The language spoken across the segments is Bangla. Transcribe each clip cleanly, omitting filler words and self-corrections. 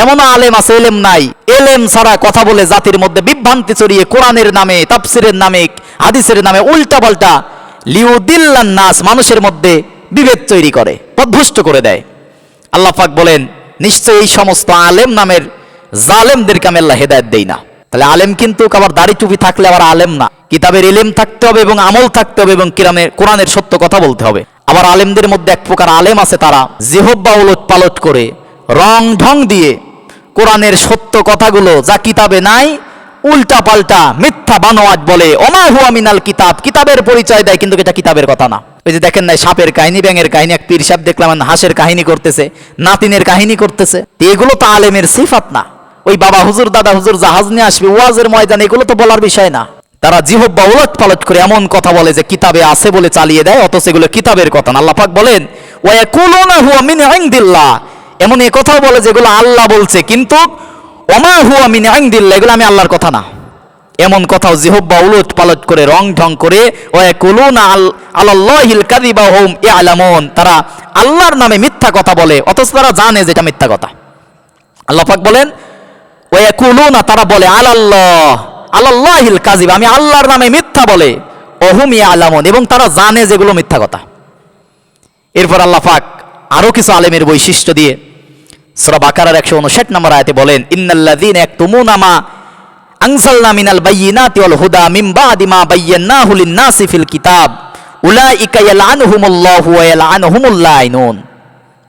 এমনও আলেম আছে এলেম নাই, এলেম ছাড়া কথা বলে জাতির মধ্যে বিভ্রান্তি ছড়িয়ে কোরআনের নামে, তাফসিরের নামে, হাদিসের নামে উল্টা পাল্টা লিউদিল্লান নাস, মানুষের মধ্যে বিভেদ তৈরি করে, পথভ্রষ্ট করে দেয়। আল্লাহ পাক বলেন নিশ্চয়ই এই সমস্ত আলেম নামের জালেমদেরকে আমি আল্লাহ হেদায়েত দেই না। তাহলে আলেম কিন্তু আবার দাড়ি টুপি থাকলে আবার আলেম না, কিতাবের ইলম থাকতে হবে এবং আমল থাকতে হবে এবং কোরআনের সত্য কথা বলতে হবে। আবার আলেমদের মধ্যে এক প্রকার আলেম আছে, তারা জিহ্বা উলট পালট করে রং ঢং দিয়ে কোরআনের সত্য কথাগুলো যা কিতাবে নাই উল্টা পাল্টা মিথ্যা বানোয়াট বলে, ওমা হুয়া মিনাল কিতাব, কিতাবের পরিচয় দেয় কিন্তু এটা কিতাবের কথা না। ওই যে দেখেন নাই সাপের কাহিনী, ব্যাঙের কাহিনী, এক পীর সাহেব দেখলাম হাঁসের কাহিনী করতেছে, নাতিনের কাহিনী করতেছে। এগুলো তো আলেমের সিফাত না। ওই বাবা হুজুর দাদা হুজুর জাহাজ নিয়ে আসবে ওয়াজের ময়দানে, এগুলো তো বলার বিষয় না। তারা জিহ্বা উলট পালট করে এমন কথা বলে যে কিতাবে আছে বলে চালিয়ে দেয়, অথচ এগুলো কিতাবের কথা না। আল্লাহ পাক বলেন ওয়া ইয়াকুলুনা হুয়া মিন ইনদিল্লাহ, এমন এই কথাও বলে যেগুলো আল্লাহ বলছে, কিন্তু ওমা হুয়া মিন ইনদিল্লাহ, এগুলো আমি আল্লাহর কথা না। এমন কথাও জিহ্বা উলট পালট করে রং ঢং করে ওয়া ইয়াকুলুনা আলাল্লাহিল কাযিবা হুম ইয়ালামুন, তারা আল্লাহর নামে মিথ্যা কথা বলে অথচ তারা জানে যে এটা মিথ্যা কথা। আল্লাহ পাক বলেন ওয়া ইয়াকুলুনা, তারা বলে আলাল্লাহিল কাযিব, আমি আল্লাহর নামে মিথ্যা বলে, ওহুম ইয়ালামুন, এবং তারা জানে যেগুলো মিথ্যা কথা। এরপর আল্লাহ পাক আরো কিছু আলেমের বৈশিষ্ট্য দিয়ে সূরা বাকারার 159 নম্বর আয়াতে বলেন ইন্নাল্লাযীনা ইয়াকতুমুনা মা আনজালনা মিনাল বায়্যিনাতি ওয়াল হুদা মিন বা'দি মা বায়্যানাহু লিন-নাসি ফিল কিতাব উলাইকা ইয়ালআনুহুমুল্লাহু ওয়া ইয়ালআনুহুমুল লাঈনুন।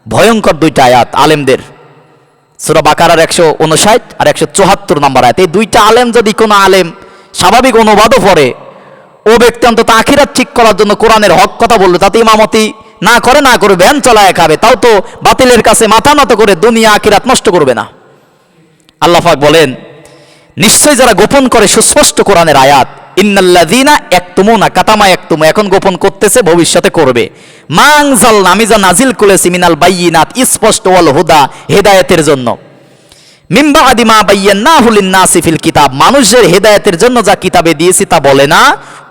ভয়ঙ্কর দুইটা আয়াত আলেমদের, সূরা বাকারার 159 আর 174 নম্বর আয়াত। এই দুইটা আলেম যদি কোনো আলেম স্বাভাবিক অনুবাদও পড়ে, ও ব্যক্তি অন্তত আখিরাত ঠিক করার জন্য কোরআনের হক কথা বলবে, তাতে ইমামতি না করে ভ্যান চলায় খাবে, তাও তো বাতিলের কাছে মাথা নত করে দুনিয়া আখিরাত নষ্ট করবে না। আল্লাহ পাক বলেন নিশ্চয় যারা গোপন করে সুস্পষ্ট কোরআনের আয়াত, ইন্নাল্লাযীনা ইয়াকতুমুনা কাতামা ইয়াকতুমু, এখন গোপন করতেছে ভবিষ্যতে করবে, মা আনজালনা, আমি যা নাজিল করেছি, মিনাল বায়্যিনাত, স্পষ্ট, ওয়াল হুদা, হেদায়েতের জন্য, মিন বা'দি মা বায়্যানাহু লিন-নাসি ফিল কিতাব, মানুষের হেদায়েতের জন্য যা কিতাবে দিয়েছি তা বলে না,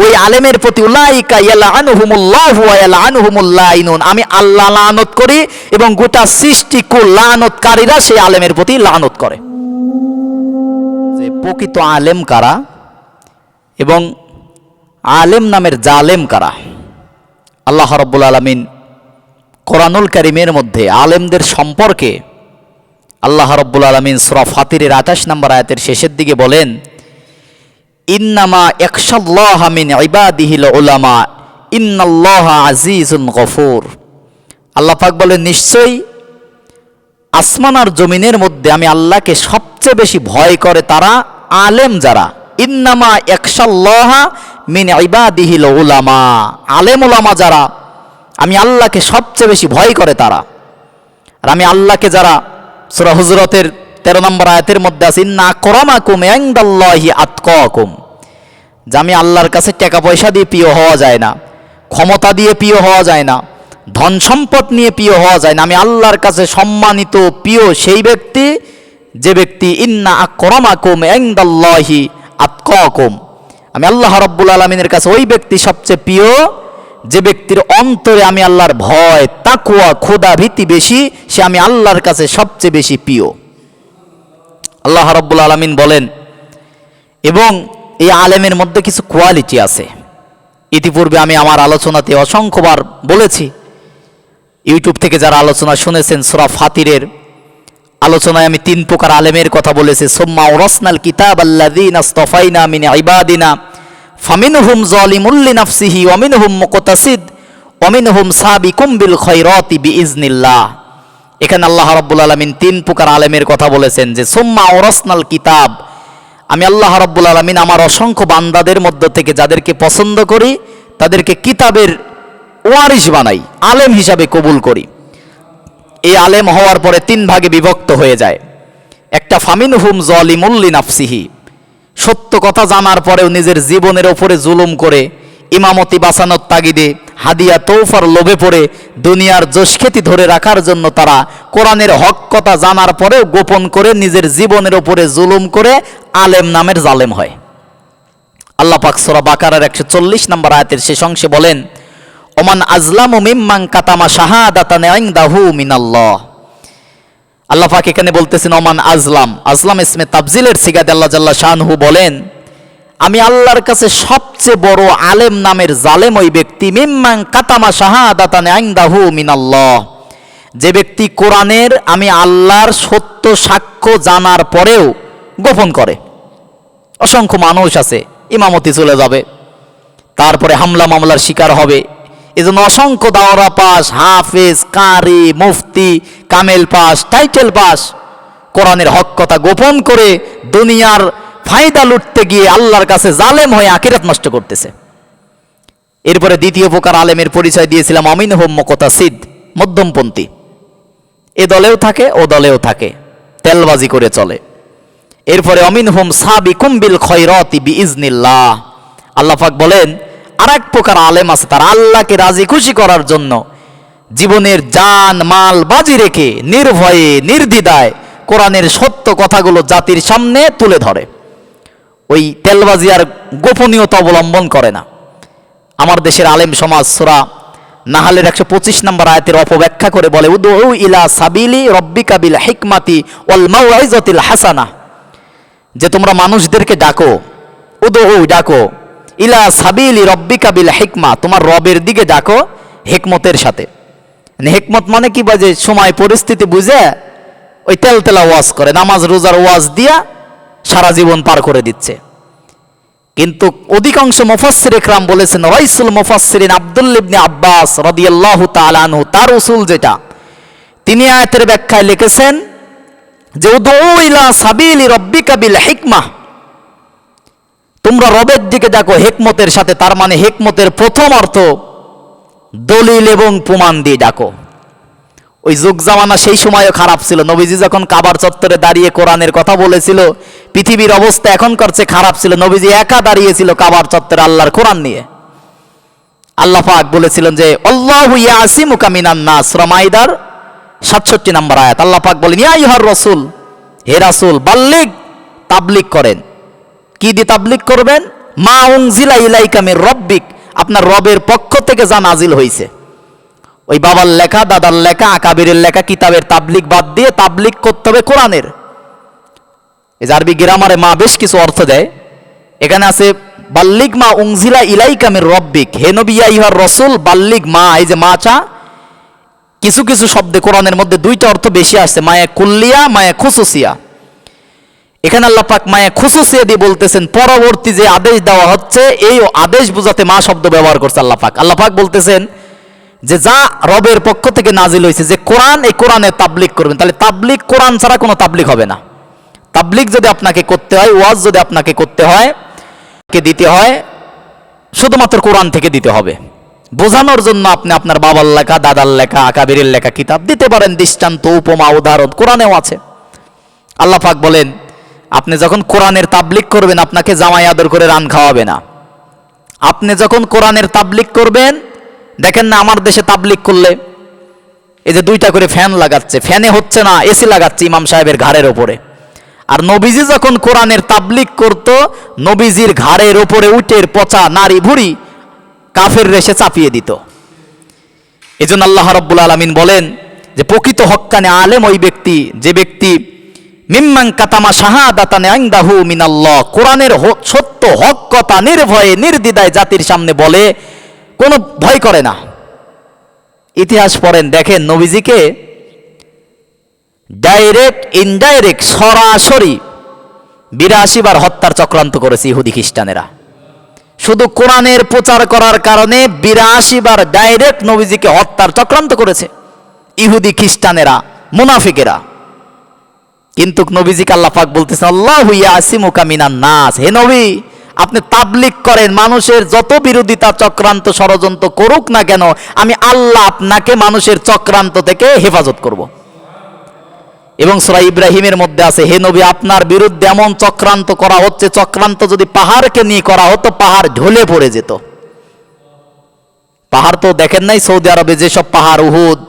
ওই আলেমের প্রতি উলাইকা ইয়ালআনুহুমুল্লাহু ওয়া ইয়ালআনুহুমুল লাঈনুন, আমি আল্লাহ লানত করি এবং গোটা সৃষ্টিকুল লানতকারীরা সেই আলেমের প্রতি লানত করে। যে প্রকৃত আলেম কারা এবং আলেম নামের জালেম কারা, আল্লাহ রাব্বুল আলামিন কোরআনুল কারীমের মধ্যে আলেমদের সম্পর্কে আল্লাহ রাব্বুল আলামিন সূরা ফাতিরের 28 নম্বর আয়াতের শেষের দিকে বলেন ইন্নামা ইয়াখশাল্লাহা মিন ইবাদিহিল উলামা ইন্নাল্লাহা আজিজুন গফুর। আল্লাহ পাক বলেন নিশ্চয়ই আসমান আর জমিনের মধ্যে আমি আল্লাহকে সবচেয়ে বেশি ভয় করে তারা আলেম যারা, ইন্নামা ইয়াখশাল্লাহা মিন ইবাদিহিল উলামা, আলেম উলামা যারা, আমি আল্লাহকে সবচেয়ে বেশি ভয় করে তারা। আর আমি আল্লাহকে যারা, সূরা হুজুরাতের 13 নম্বর আয়াতের মধ্যে আছে ইন্না আকরামাকুম ইনদাল্লাহি আতকাকুম, যে আমি আল্লাহর কাছে টাকা পয়সা দিয়ে প্রিয় হওয়া যায় না, ক্ষমতা দিয়ে প্রিয় হওয়া যায় না, ধন সম্পদ নিয়ে প্রিয় হওয়া যায় না, আমি আল্লাহর কাছে সম্মানিত প্রিয় সেই ব্যক্তি যে ব্যক্তি ইন্না আকরামাকুম ইনদাল্লাহি আতকাকুম, আমি আল্লাহ রাব্বুল আলামিনের কাছে ওই ব্যক্তি সবচেয়ে প্রিয় যে ব্যক্তির অন্তরে আমি আল্লাহর ভয়, তাকওয়া, খোদা ভীতি বেশি, সে আমি আল্লাহর কাছে সবচেয়ে বেশি প্রিয়। আল্লাহ রাব্বুল আলামিন বলেন এবং এই আলেমের মধ্যে কিছু কোয়ালিটি আছে, ইতিপূর্বে আমি আমার আলোচনাতে অসংখ্যবার বলেছি। ইউটিউব থেকে যারা আলোচনা শুনেছেন, সূরা ফাতিরের আলোচনায় আমি 3 প্রকার আলেমের কথা বলেছি। সুম্মা ওরাসনাল কিতাব আল্লাযীনা ইসতাফাইনা মিন ইবাদিনা ফামিনহুম যালিমুল লিনাফসিহি ওয়া মিনহুম মুকতাসিদ ওয়া মিনহুম সাবিকুম বিল খায়রাতি বিইজনিল্লাহ। এখানে আল্লাহ রাব্বুল আলামিন 3 প্রকার আলেমের কথা বলেছেন, যে সুম্মা ওরাসনাল কিতাব, আমি আল্লাহ রাব্বুল আলামিন আমার অসংখ্য বান্দাদের মধ্য থেকে যাদেরকে পছন্দ করি তাদেরকে কিতাবের ওয়ারিস বানাই, আলেম হিসাবে কবুল করি। এই আলেম হওয়ার পরে 3 ভাগে বিভক্ত হয়ে যায়। একটা ফামিনহুম যালিমুল লিনাফসিহি, সত্য কথা জানার পরেও নিজের জীবনের ওপরে জুলুম করে ইমামতি বাঁচানোর তাগিদে, হাদিয়া তৌফার লোভে পড়ে দুনিয়ার যশখ্যাতি ধরে রাখার জন্য তারা কোরআনের হক কথা জানার পরেও গোপন করে নিজের জীবনের ওপরে জুলুম করে আলেম নামের জালেম হয়। আল্লাহ পাক সূরা বাকারার 140 নম্বর আয়াতের শেষ অংশে বলেন ওমান আজলামু মিম্মান কাতামা শাহাদাতান ইনদাহু মিনাল্লাহ, আল্লাহ পাক এখানে বলতেছেন ওমান আজলাম, আজলাম ইসমে তাবজিলের সিগাতে আল্লাহ জাল্লা শানহু বলেন, আমি আল্লাহর কাছে সবচেয়ে বড় আলেম নামের জালেম ওই ব্যক্তি মিম্মান কাতামা শাহাদাতান ইনদাহু মিনাল্লাহ, যে ব্যক্তি কোরআনের আমি আল্লাহর সত্য সাক্ষ্য জানার পরেও গোপন করে। অসংখ্য মানুষ আছে ইমামতি চলে যাবে, তারপরে হামলা মামলার শিকার হবে। এজন্য অসংখ্য দাওরা পাস, হাফেজ, কারি, মুফতি, কামেল পাস, টাইটেল পাস কোরআনের হক কথা গোপন করে দুনিয়ার ফায়দা লুটতে গিয়ে আল্লাহর কাছে জালেম হয়ে আখিরাত নষ্ট করতেছে। এরপরে দ্বিতীয় প্রকার আলেমের পরিচয় দিয়েছিলাম আমিনহুম মুকতাসিদ, মধ্যমপন্থী। এ দলেও থাকে ও দলেও থাকে, তেলবাজি করে চলে। এরপরে আমিনহুম সাবিকুম বিল খয়রাতি বিইজনিল্লাহ, আল্লাহ পাক বলেন আর এক প্রকার আলেম আছে, তারা আল্লাহকে রাজি খুশি করার জন্য জীবনের জান মাল বাজি রেখে নির্ভয়ে নির্দ্বিধায় কোরআনের সত্য কথাগুলো জাতির সামনে তুলে ধরে। ওই তেলবাজি আর গোপনীয়তা অবলম্বন করে না। আমার দেশের আলেম সমাজ সূরা নাহালের 125 নম্বর আয়াতের অপব্যাখ্যা করে বলে, উদউ ইলা সাবিলি রব্বিকা বিল হিকমাতি ওয়াল মাউইজাতিল হাসানা, যে তোমরা মানুষদেরকে ডাকো, উদউ ডাকো, ইলা সাবিলি রব্বিকা বিল হিকমা, তোমার রবের দিকে ডাকো হিকমতের সাথে। হিকমত মানে কি, বাজে সময় পরিস্থিতি বুঝে ওই তেলতেলা ওয়াজ করে, নামাজ রোজার ওয়াজ দিয়া সারা জীবন পার করে দিচ্ছে। কিন্তু অধিকাংশ মুফাসসির ইকরাম বলেছেন, রাইসুল মুফাসসিরিন আব্দুল্লাহ ইবনে আব্বাস রাদিয়াল্লাহু তাআলা আনহু, তার উসুল যেটা, তিনি আয়াতের ব্যাখ্যায় লিখেছেন যে উদউ ইলা সাবিলি রব্বিকা বিল হিকমা, তোমরা রবের দিকে ডাকো হিকমতের সাথে। তার মানে হিকমতের প্রথম অর্থ দলিল এবং প্রমাণ দিয়ে ডাকো। ওই যুগ জামানা সেই সময়ও খারাপ ছিল। নবীজি যখন কাবার চত্বরে দাঁড়িয়ে কোরআনের কথা বলেছিল, পৃথিবীর অবস্থা এখনকার চেয়ে খারাপ ছিল। নবীজি একা দাঁড়িয়েছিল কাবার চত্বরে আল্লাহর কোরআন নিয়ে। আল্লাহ পাক বলেছিলেন যে আল্লাহু ইয়াসিমুকা মিনান নাস, সূরা মাইদার 67 নম্বর আয়াত। আল্লাহ পাক বলেন ইয়া আইয়ুহার রাসূল, হে রাসূল, বাল্লিগ, তাবলীগ করেন। কি দিয়ে তাবলীগ করবেন? মা উনজিলা ইলাইকা মির রব্বিক, আপনার রবের পক্ষ থেকে যা নাজিল হয়েছে। ওই বাবার লেখা, দাদার লেখা, আকাবিরের লেখা কিতাবের তাবলীগ বাদ দিয়ে তাবলীগ করতে হবে কোরআনের। এই যে আরবি গ্রামারে মা বেশ কিছু অর্থ দেয়। এখানে আছে বাল্লিগ মা উনজিলা ইলাইকা মির রব্বিক, হে নবী ইয়া আইয়ুহার রাসূল বাল্লিগ মা, এই যে মা চা, কিছু কিছু শব্দে কোরআনের মধ্যে দুইটা অর্থ বেশি আসছে, মায়ে কুল্লিয়া, মায়ে খুসুসিয়া। এখানে আল্লাহ পাক মায়ে খুসুসিয়া দিয়ে বলতেছেন পরবর্তী যে আদেশ দেওয়া হচ্ছে এই আদেশ বোঝাতে মা শব্দ ব্যবহার করছে আল্লাহ পাক। আল্লাহ পাক বলতেছেন যে যা রবের পক্ষ থেকে নাজিল হয়েছে, যে কোরআন, এই কোরআনের তাবলীগ করবেন। তাহলে তাবলীগ কোরআন ছাড়া কোনো তাবলীগ হবে না। তাবলীগ যদি আপনাকে করতে হয়, ওয়াজ যদি আপনাকে করতে হয়, কে দিতে হয়, শুধুমাত্র কোরআন থেকে দিতে হবে। বোঝানোর জন্য আপনি আপনার বাবার লেখা, দাদার লেখা, আকাবিরের লেখা কিতাব দিতে পারেন, দৃষ্টান্ত, উপমা, উদাহরণ কোরআনেও আছে। আল্লাহ পাক বলেন আপনি যখন কোরআনের তাবলীগ করবেন, আপনাকে জামাই আদর করে রান খাওয়াবে না। আপনি যখন কোরআনের তাবলীগ করবেন, দেখেন না আমার দেশে তাবলীগ করলে এই যে 2টা করে ফ্যান লাগাচ্ছে, ফ্যানে হচ্ছে না, এসি লাগাচ্ছে ইমাম সাহেবের ঘাড়ের ওপরে। আর নবীজি যখন কোরআনের তাবলীগ করত, নবীজির ঘাড়ের ওপরে উটের পচা নারী ভুড়ি কাফের রেশে চাপিয়ে দিত। এজন্য আল্লাহ রাব্বুল আলামিন বলেন যে প্রকৃত হক্কানে আলেম ওই ব্যক্তি, যে ব্যক্তি মিম্মান কাতামা শাহাদাতান ইনদাহু মিনাল্লাহ, কোরআনের সত্য হক কথা নির্ভয়ে নির্দ্বিধায় জাতির সামনে বলে, কোনো ভয় করে না। ইতিহাস পড়েন, দেখেন নবীজিকে ডাইরেক্ট ইনডাইরেক্ট সরাসরি 82 বার হত্যার চক্রান্ত করেছে ইহুদি খ্রিস্টানেরা। শুধু কোরআনের প্রচার করার কারণে 82 বার ডাইরেক্ট নবীজিকে হত্যার চক্রান্ত করেছে ইহুদি খ্রিস্টানেরা, মুনাফিকেরা। কিন্তু নবীজিকে আল্লাহ পাক বলতেছেন আল্লাহু ইয়াসিমুকা মিনান নাস, হে নবী আপনি তাবলীগ করেন, মানুষের যত বিরোধিতা চক্রান্ত ষড়যন্ত্র করুক না কেন, আমি আল্লাহ আপনাকে মানুষের চক্রান্ত থেকে হেফাজত করব। এবং সূরা ইব্রাহিমের মধ্যে আছে, হে নবী আপনার বিরুদ্ধে এমন চক্রান্ত করা হচ্ছে, চক্রান্ত যদি পাহাড়কে নিয়ে করা হতো পাহাড় ঢলে পড়ে যেত। পাহাড় তো দেখেন নাই সৌদি আরবে যেসব পাহাড়, উহুদ,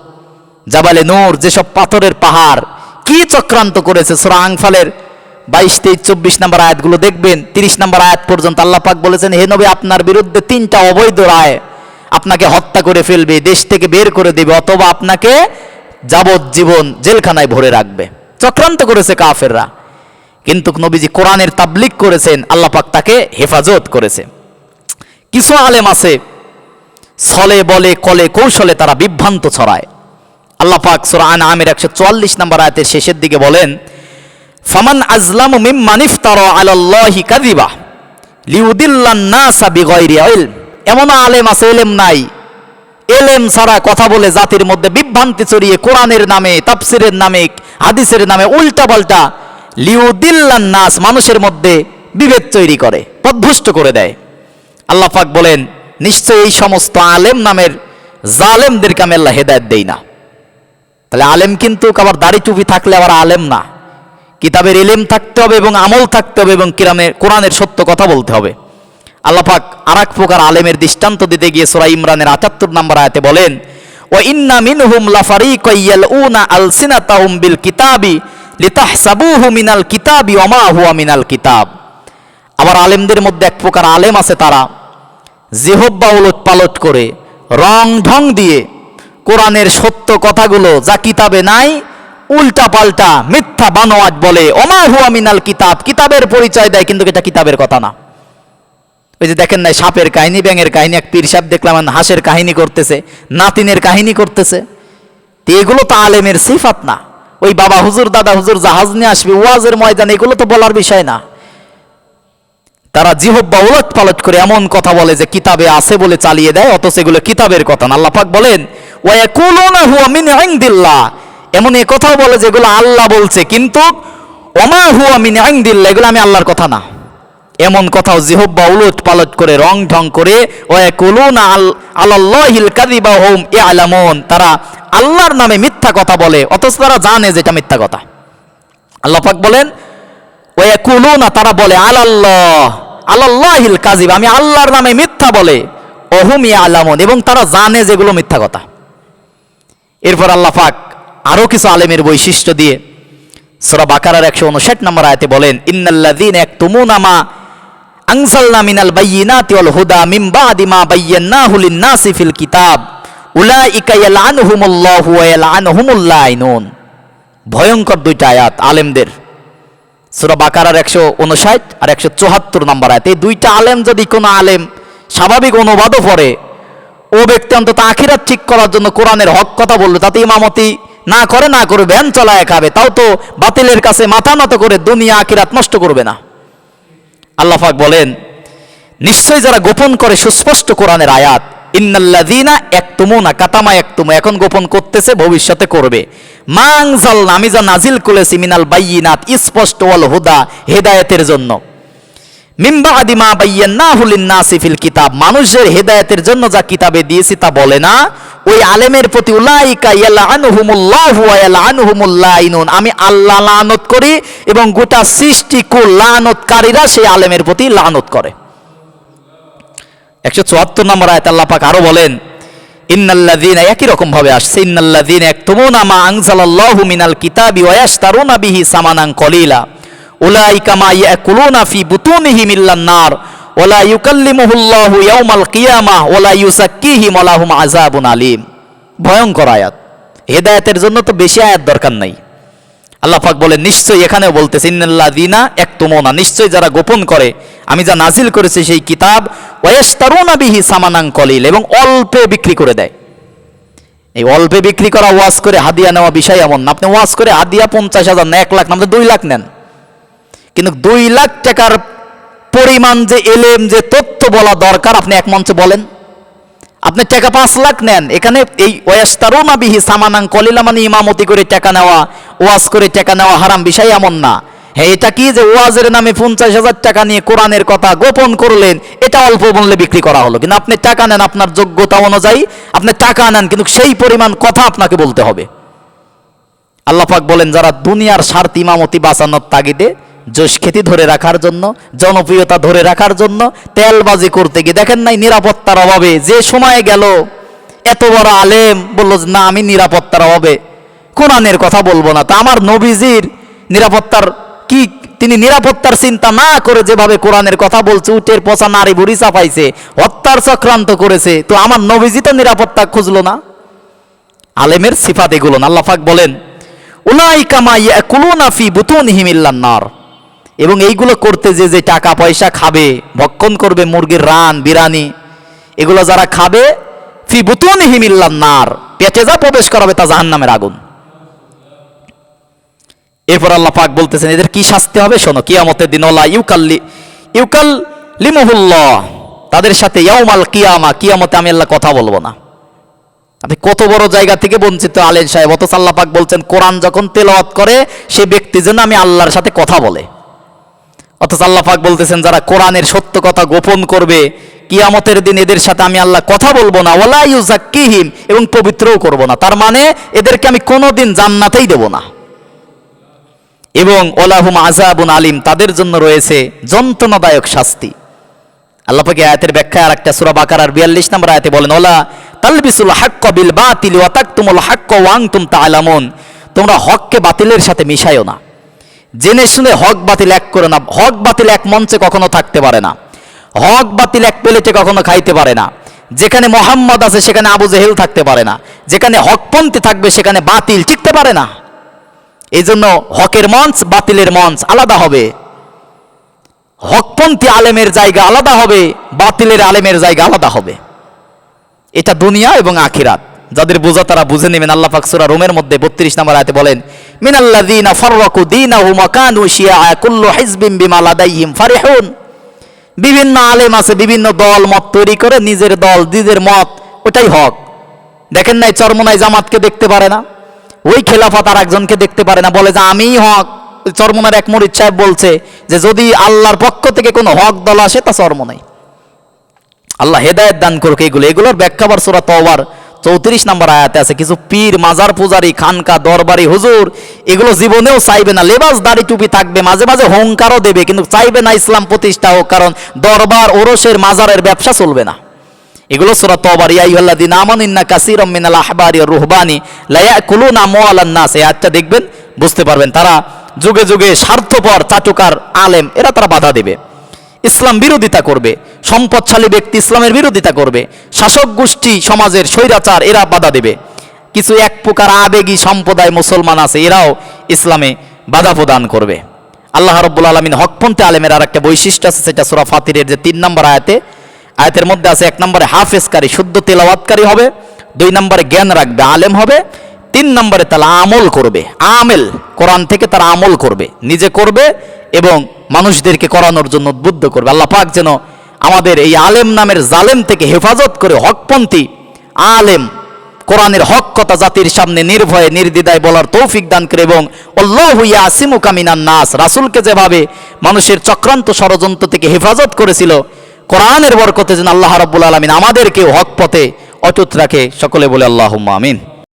জাবালে নূর, যেসব পাথরের পাহাড়, কি চক্রান্ত করেছে। সূরা আনফালের 22, 23, 24 নম্বর আয়াতগুলো দেখবেন, 30 নম্বর আয়াত পর্যন্ত আল্লাহ পাক বলেছেন হে নবী আপনার বিরুদ্ধে 3টা অবৈধ রায়, আপনাকে হত্যা করে ফেলবে, দেশ থেকে বের করে দেবে, অথবা আপনাকে যাবজ্জীবন জেলখানায় ভরে রাখবে। চক্রান্ত করেছে কাফেররা, কিন্তু নবীজি কোরআনের তাবলীগ করেছেন, আল্লাহ পাক তাকে হেফাজত করেছে। কিছু আলেম আছে ছলে বলে কলে কৌশলে তারা বিভ্রান্ত ছড়ায়। আল্লাহ পাক সূরা আনআমের 144 নম্বর আয়াতের শেষের দিকে বলেন, ফামান আযলামু মিম্মান ইফতারা আলাল্লাহি কাযিবা লিউদিল্লান নাসা বিগাইরি ইলম। এমন আলেম আছে, এলেম নাই, এলেম ছাড়া কথা বলে জাতির মধ্যে বিভ্রান্তি ছড়িয়ে কোরআনের নামে, তাফসিরের নামে, হাদিসের নামে উল্টাপাল্টা লিউদিল্লান নাস, মানুষের মধ্যে বিভেদ তৈরি করে, পথভ্রষ্ট করে দেয়। আল্লাহ পাক বলেন, নিশ্চয়ই এই সমস্ত আলেম নামের জালেমদেরকে আমি আল্লাহ হেদায়েত দেই না। তাহলে আলেম কিন্তু আবার দাড়ি টুপি থাকলে আবার আলেম না, কিতাবের ইলম থাকতে হবে এবং আমল থাকতে হবে এবং কোরআনের সত্য কথা বলতে হবে। আল্লাহ পাক আরেক প্রকার আলেমের দৃষ্টান্ত দিতে গিয়ে সূরা ইমরানের ৭৮ নম্বর আয়াতে বলেন, ওয়া ইন্না মিনহুম লাফারিকান ইয়ালউনা আলসিনাতাহুম বিল কিতাবি লিতাহসাবুহু মিনাল কিতাবি ওয়া মা হুয়া মিনাল কিতাব। আবার আলেমদের মধ্যে এক প্রকার আলেম আছে, তারা জিহ্বা উলট পালট করে রং ঢং দিয়ে কোরআনের সত্য কথাগুলো যা কিতাবে নাই উল্টা পাল্টা মিথ্যা বানোয়াট বলে, ওমা হুয়া মিনাল কিতাব, কিতাবের পরিচয় দেয় কিন্তু এটা কিতাবের কথা না। ওই যে দেখেন নাই সাপের কাহিনী, ব্যাঙের কাহিনী, এক পীর সাহেব দেখলাম হাঁসের কাহিনী করতেছে, নাতিনের কাহিনী করতেছে। তো এগুলো তো আলেমের সিফাত না। ওই বাবা হুজুর দাদা হুজুর জাহাজ নিয়ে আসবে ওয়াজের ময়দানে, এগুলো তো বলার বিষয় না। তারা জিহ্বা উলট পালট করে এমন কথা বলে যে কিতাবে আছে বলে চালিয়ে দেয়, অথচ এগুলো কিতাবের কথা না। আল্লাহ পাক বলেন, ওয়া ইয়াকুলুনা হুয়া মিন ইনদিল্লাহ, এমন এই কথাও বলে যেগুলো আল্লাহ বলছে, কিন্তু ওমা হুয়া মিন ইনদিল্লাহ, এগুলো আমি আল্লাহর কথা না। এমন কথাও জিহ্বা উলট পালট করে রং ঢং করে, ওয়া ইয়াকুলুনা আলাল্লাহিল কাযিবা হুম ইয়ালামুন, তারা আল্লাহর নামে মিথ্যা কথা বলে অথচ তারা জানে যে এটা মিথ্যা কথা। আল্লাহ পাক বলেন, ওয়া ইয়াকুলুনা, তারা বলে আলাল্লাহিল কাযিব, আমি আল্লাহর নামে মিথ্যা বলে, ওহুম ইয়ালামুন, এবং তারা জানে যেগুলো মিথ্যা কথা। এরপর আল্লাহ পাক আরো কিছু আলেমের বৈশিষ্ট্য দিয়ে সূরা বাকারার 159 নম্বর আয়াতে বলেন, ইন্নাল্লাযীনা ইয়াকতুমুনা মা আনজালনা মিনাল বায়্যিনাতি ওয়াল হুদা মিন বা'দি মা বায়্যানাহু লিন-নাসি ফিল কিতাব উলাইকা ইয়ালআনুহুমুল্লাহু ওয়া ইয়ালআনুহুমুল লাইনুন। ভয়ঙ্কর দুইটা আয়াত আলেমদের, সূরা বাকারার 159 আর 174 নম্বর আয়াত। এই দুইটা আলেম যদি কোনো আলেম স্বাভাবিক অনুবাদও পড়ে, ও ব্যক্তি অন্তত আখিরাত ঠিক করার জন্য কোরআনের হক কথা বললো, তাতে ইমামতি না করে ভ্যান চলায় খাবে, তাও তো বাতিলের কাছে মাথা নত করে দুনিয়া আখিরাত নষ্ট করবে না। আল্লাহ পাক বলেন, নিশ্চয়ই যারা গোপন করে সুস্পষ্ট কোরআনের আয়াত, ইন্নাল্লাযীনা ইয়াকতুমুনা কাতামা ইয়াকতুমু, এখন গোপন করতেছে, ভবিষ্যতে করবে, মা আনজালনা, আমি যা নাজিল করেছি, মিনাল বায়্যিনাত, স্পষ্ট, ওয়াল হুদা, হেদায়েতের জন্য, মিন বা'দি মা বায়্যানাহু লিন-নাসি ফিল কিতাব, মানুষের হেদায়েতের জন্য যা কিতাবে দিয়েছি তা বলে না, ওই আলেমের প্রতি উলাইকা ইয়ালআনুহুমুল্লাহু ওয়া ইয়ালআনুহুমুল লাইনুন, আমি আল্লাহ লানত করি এবং গোটা সৃষ্টিকুল লানতকারীরা সেই আলেমের প্রতি লানত করে। 174 নম্বর আয়াতে আল্লাহ পাক আরো বলেন, ইন্নাল্লাযীনা, একই রকম ভাবে আসছে, ইন্নাল্লাযীনা ইয়াকতুমুনা মা আনজালাল্লাহু মিনাল কিতাবি ওয়া ইয়াশতারুনা বিহি সামানান কলিলা উলাইকা মা ইয়াকুলুনা ফি বুতুনিহিম ইল্লান নার ওয়া লা ইউকাল্লিমুহুল্লাহু ইয়াওমাল কিয়ামাহ ওয়া লা ইউযাক্কিহিম ওয়া লাহুম আযাবুন আলীম। ভয়ঙ্কর আয়াত। হেদায়েতের জন্য তো বেশি আয়াত দরকার নাই। আল্লাহ পাক বলেন, নিশ্চয়ই এখানেও বলতেছে, ইন্নাল্লাযীনা ইয়াকতুমুনা, নিশ্চয়ই যারা গোপন করে আমি যা নাজিল করেছি সেই কিতাব, ওয়া ইয়াশতারুনা বিহি সামানান কলিল, এবং অল্পে বিক্রি করে দেয়। এই অল্পে বিক্রি করা, ওয়াজ করে হাদিয়া নেওয়া বিষয় এমন না। আপনি ওয়াজ করে হাদিয়া 50,000 না 1 লাখ না, আপনি 2 লাখ নেন, কিন্তু 2 লাখ টাকার পরিমাণ যে এলেম, যে তথ্য বলা দরকার, আপনি এক মঞ্চে বলেন। আপনি টাকা 5 লাখ নেন, এখানে এই ওয়াস্তারুনা বিহি সামানান কলিলা মানে ইমামতি করে টাকা নেওয়া, ওয়াজ করে টাকা নেওয়া হারাম বিষয় এমন না। হ্যাঁ, এটা কি যে ওয়াজের নামে 50,000 টাকা নিয়ে কোরআনের কথা গোপন করলেন, এটা অল্প মূল্যে বিক্রি করা হলো। কিন্তু আপনি টাকা নেন আপনার যোগ্যতা অনুযায়ী, আপনি টাকা নেন, কিন্তু সেই পরিমাণ কথা আপনাকে বলতে হবে। আল্লাহ পাক বলেন, যারা দুনিয়ার স্বার্থ ইমামতি বাঁচানোর তাগিদে, জোশ খ্যাতি ধরে রাখার জন্য, জনপ্রিয়তা ধরে রাখার জন্য তেলবাজি করতে গিয়ে, দেখেন নাই নিরাপত্তার অভাবে যে সময় গেল, এত বড় আলেম বলল না আমি নিরাপত্তার অভাবে কোরআনের কথা বলবো না। তা আমার নবীজির নিরাপত্তার কি, তিনি নিরাপত্তার চিন্তা না করে যেভাবে কোরআনের কথা বলছে, উটের পচা নারী বুড়ি চাপাইছে, হত্যার চক্রান্ত করেছে, তো আমার নবীজি তো নিরাপত্তা খুঁজলো না। আলেমের সিফাত এগুলো না। আল্লাহ পাক বলেন উলাইকা মা ইয়াকুলুনা ফি বুতুনিহিম ইল্লান নার, এবং এইগুলো করতে যে যে টাকা পয়সা খাবে, ভক্ষণ করবে মুরগির রান বিরানি, এগুলো যারা খাবে ফি বুতুনিহিম ইল্লান নার, পেটে যা প্রবেশ করাবে তা জাহান্নামের আগুন। এরপর আল্লাহ পাক বলতেছেন এদের কি শাস্তি হবে শোনো, কিয়ামতের দিন ওয়ালা ইউকাল্লিমুহুল্লাহ, তাদের সাথে ইয়াউমাল কিয়ামা, কিয়ামতে আমি আল্লাহ কথা বলবো না। আপনি কত বড় জায়গা থেকে বঞ্চিত আলেম সাহেব, অথচ আল্লাহ পাক বলছেন কোরআন যখন তেলাওয়াত করে সে ব্যক্তি যেন আমি আল্লাহর সাথে কথা বলে। অথচ আল্লাহ পাক বলতেছেন যারা কোরআনের সত্য কথা গোপন করবে কিয়ামতের দিন এদের সাথে আমি আল্লাহ কথা বলবো না, ওয়ালা ইউজাক্কিহিম, এবং পবিত্রও করব না। তার মানে এদেরকে আমি কোনোদিন জান্নাতেই দেব না। এবং ওয়ালাহুম আযাবুন আলিম, তাদের জন্য রয়েছে যন্ত্রণাদায়ক শাস্তি। আল্লাহ পাক আয়াতের ব্যাখ্যায় আরেকটা সূরা বাকারার 42 নম্বর আয়াতে বলেন ওয়ালা তালবিসুল হাক্কা বিল বাতিল ওয়া তাকতুমুল হাক্কা ওয়া আনতুম তা'লামুন, তোমরা হককে বাতিলের সাথে মিশাইও না, জেনে শুনে হক বাতিল এক করে না। হক বাতিল এক মঞ্চে কখনো থাকতে পারে না, হক বাতিল এক প্লেটে কখনো খাইতে পারে না। যেখানে মোহাম্মদ আছে সেখানে আবু জেহেল থাকতে পারে না, যেখানে হকপন্থী থাকবে সেখানে বাতিল টিকতে পারে না। এই জন্য হকের মঞ্চ বাতিলের মঞ্চ আলাদা হবে, হকপন্থী আলেমের জায়গা আলাদা হবে, বাতিলের আলেমের জায়গা আলাদা হবে। এটা দুনিয়া এবং আখিরাত, যাদের বোঝা তারা বুঝে নেবেন। আল্লাহ পাক সূরা রুমের মধ্যে 32 নম্বর আয়াতে বলেন মিনাল্লাযীনা ফাররাকু দীনাহুম ওয়া কানু শিয়াআ কুল্লু হিজবিন বিমা লাদাইহিম ফারিহুন, বিভিন্ন আলেম আছে বিভিন্ন দল মত তৈরি করে নিজের দল নিজের মত ওটাই হক। দেখেন নাই চরমনাই জামাতকে দেখতে পারে না, ওই খেলাফত আর একজনকে দেখতে পারে না, বলে যে আমিই হক। চরমনার এক মুরিদ সাহেব বলছে যে যদি আল্লাহর পক্ষ থেকে কোনো হক দল আসে তা চরমনাই। আল্লাহ হেদায়েত দান করুক। এগুলোর ব্যাখ্যা আবার সূরা তওবার 34 নম্বর আয়াতে আছে। কিছু পীর মাজার পূজারি খানকা দরবারি হুজুর এগুলো জীবনেও চাইবে না, লেবাস দাড়ি টুপি থাকবে, মাঝে মাঝে হুঙ্কারও দেবে, কিন্তু চাইবে না ইসলাম প্রতিষ্ঠা হোক, কারণ দরবার ওরসের মাজারের ব্যবসা চলবে না। এগুলো সূরা তওবার ইয়া আইয়ুহাল্লাযীনা আমানু ইন্না কাসীরাম মিনাল আহবারি ওয়ার রুহবানি লা ইয়াকুলুনা আমওয়ালান নাস, এই আয়াতটা দেখবেন বুঝতে পারবেন। তারা যুগে যুগে স্বার্থপর চাটুকার আলেম এরা তারা বাধা দেবে, ইসলাম বিরোধিতা করবে, সম্পদশালী ব্যক্তি ইসলামের বিরোধিতা করবে, শাসক গোষ্ঠী সমাজের স্বৈরাচার এরা বাধা দেবে। কিছু এক প্রকার আবেগী সম্প্রদায় মুসলমান আছে এরাও ইসলামে বাধা প্রদান করবে। আল্লাহ রাব্বুল আলামিন হকপন্থী আলেমের আর একটা বৈশিষ্ট্য আছে, সেটা সূরা ফাতিরের যে 3 নম্বর আয়াতের মধ্যে আছে। 1 নম্বরে হাফেজকারী শুদ্ধ তেলাওয়াতকারী হবে, 2 নম্বরে জ্ঞান রাখবে আলেম হবে, 3 নম্বরে তারা আমল করবে, আমেল কোরআন থেকে তারা আমল করবে, নিজে করবে এবং মানুষদেরকে করানোর জন্য উদ্বুদ্ধ করবে। আল্লাহ পাক যেন আমাদের এই আলেম নামের জালেম থেকে হেফাজত করে হকপন্থী আলেম কোরআনের হক কথা জাতির সামনে নির্ভয়ে নির্দ্বিধায় বলার তৌফিক দান করে, এবং আল্লাহু ইয়াসিমুকা মিনান নাস, রাসূলকে যেভাবে মানুষের চক্রান্ত ষড়যন্ত্র থেকে হেফাজত করেছিল কোরআনের বরকতে যেন আল্লাহ রাব্বুল আলামিন আমাদেরকে হক পথে অটুট রাখে। সকলে বলে আল্লাহুম্মা আমিন।